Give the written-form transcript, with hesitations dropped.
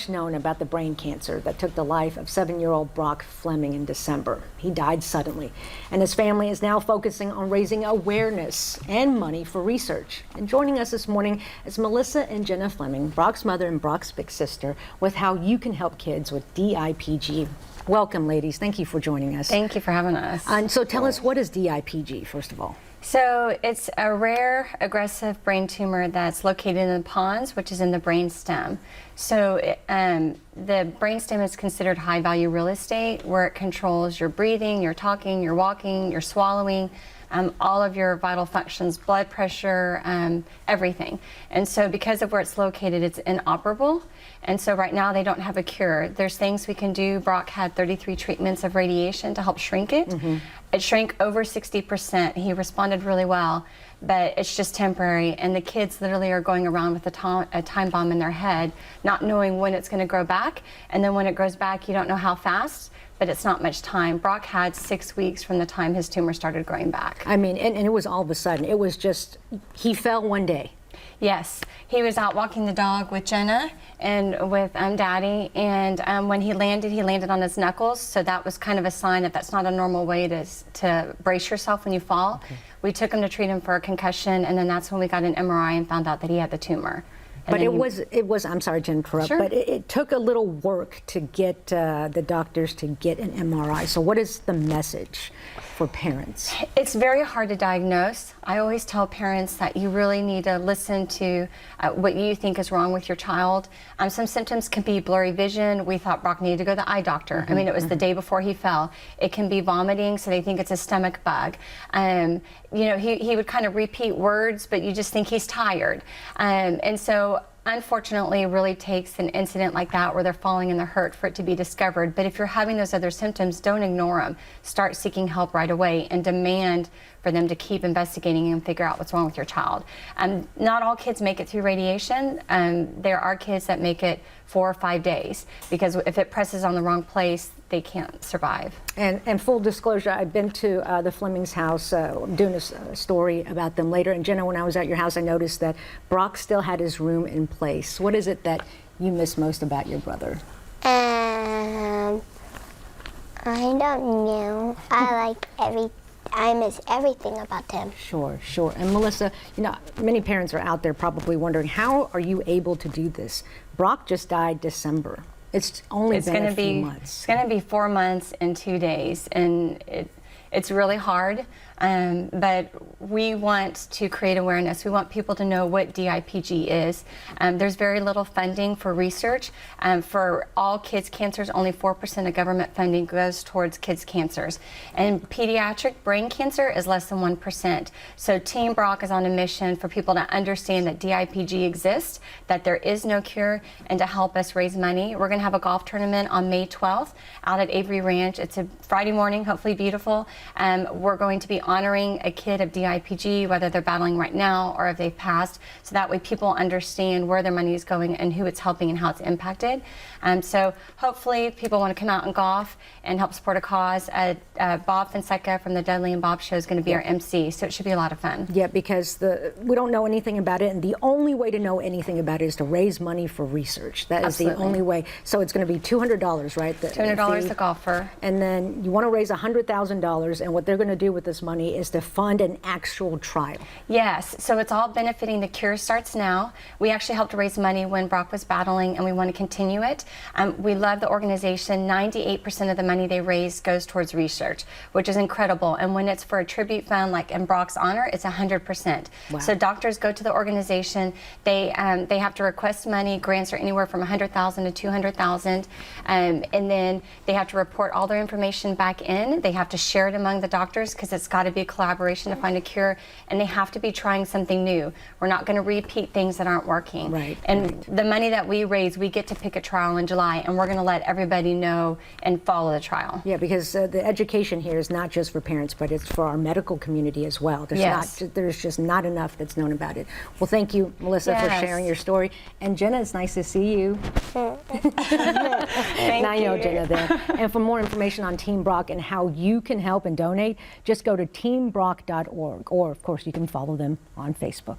Known about the brain cancer that took the life of 7-year-old Brock Fleming in December. He died suddenly, and his family is now focusing on raising awareness and money for research. And joining us this morning is Melissa and Jenna Fleming, Brock's mother and Brock's big sister, with how you can help kids with DIPG. Welcome, ladies. Thank you for joining us. Thank you for having us. And so tell us, what is DIPG, first of all? So it's a rare aggressive brain tumor that's located in the pons, which is in the brain stem. So the brain stem is considered high value real estate, where it controls your breathing, your talking, your walking, your swallowing, all of your vital functions, blood pressure, everything. And so because of where it's located, it's inoperable. And so right now they don't have a cure. There's things we can do. Brock had 33 treatments of radiation to help shrink it. Mm-hmm. It shrank over 60%. He responded really well, but it's just temporary. And the kids literally are going around with a time bomb in their head, not knowing when it's going to grow back. And then when it grows back, you don't know how fast, but it's not much time. Brock had 6 weeks from the time his tumor started growing back. I mean, and it was all of a sudden. It was just, he fell one day. Yes, he was out walking the dog with Jenna and with Daddy, and when he landed on his knuckles, so that was kind of a sign that that's not a normal way to brace yourself when you fall. Okay. We took him to treat him for a concussion, and then that's when we got an MRI and found out that he had the tumor. But it was, I'm sorry to interrupt, sure. But it took a little work to get the doctors to get an MRI. So what is the message for parents? It's very hard to diagnose. I always tell parents that you really need to listen to what you think is wrong with your child. Some symptoms can be blurry vision. We thought Brock needed to go to the eye doctor. Mm-hmm. I mean, it was the day before he fell. It can be vomiting, so they think it's a stomach bug. You know, he would kind of repeat words, but you just think he's tired. And so unfortunately, it really takes an incident like that where they're falling and they're hurt for it to be discovered. But if you're having those other symptoms, don't ignore them. Start seeking help right away and demand for them to keep investigating and figure out what's wrong with your child. Not all kids make it through radiation. There are kids that make it 4 or 5 days, because if it presses on the wrong place, they can't survive. And full disclosure, I've been to the Fleming's house, doing a story about them later. And Jenna, when I was at your house, I noticed that Brock still had his room in place. What is it that you miss most about your brother? I don't know. I miss everything about him. Sure, sure. And Melissa, you know, many parents are out there probably wondering, how are you able to do this? Brock just died December. It's only been a few months. It's going to be 4 months and 2 days, and it's really hard. But we want to create awareness. We want people to know what DIPG is. There's very little funding for research. For all kids' cancers, only 4% of government funding goes towards kids' cancers. And pediatric brain cancer is less than 1%. So TeamBrock is on a mission for people to understand that DIPG exists, that there is no cure, and to help us raise money. We're going to have a golf tournament on May 12th out at Avery Ranch. It's a Friday morning, hopefully beautiful. We're going to be honoring a kid of DIPG, whether they're battling right now or if they've passed, so that way people understand where their money is going and who it's helping and how it's impacted. So hopefully people want to come out and golf and help support a cause. Bob Fonseca from the Dudley and Bob Show is going to be our MC, so it should be a lot of fun. Yeah, because we don't know anything about it, and the only way to know anything about it is to raise money for research. That is the only way. So it's going to be $200, right? $200 a golfer. And then you want to raise $100,000, and what they're going to do with this money is to fund an actual trial. Yes, so it's all benefiting the Cure Starts Now. We actually helped raise money when Brock was battling, and we want to continue it. We love the organization. 98% of the money they raise goes towards research, which is incredible. And when it's for a tribute fund, like in Brock's honor, it's 100%. Wow. So doctors go to the organization. They have to request money. Grants are anywhere from $100,000 to $200,000, and then they have to report all their information back in. They have to share it among the doctors, because it's got to be a collaboration to find a cure, and they have to be trying something new. We're not going to repeat things that aren't working. Right. And the money that we raise, we get to pick a trial in July, and we're going to let everybody know and follow the trial. Yeah, because the education here is not just for parents, but it's for our medical community as well. There's just not enough that's known about it. Well, thank you, Melissa, for sharing your story. And Jenna, it's nice to see you. Now you know Jenna there. And for more information on TeamBrock and how you can help and donate, just go to teambrock.org, or of course you can follow them on Facebook.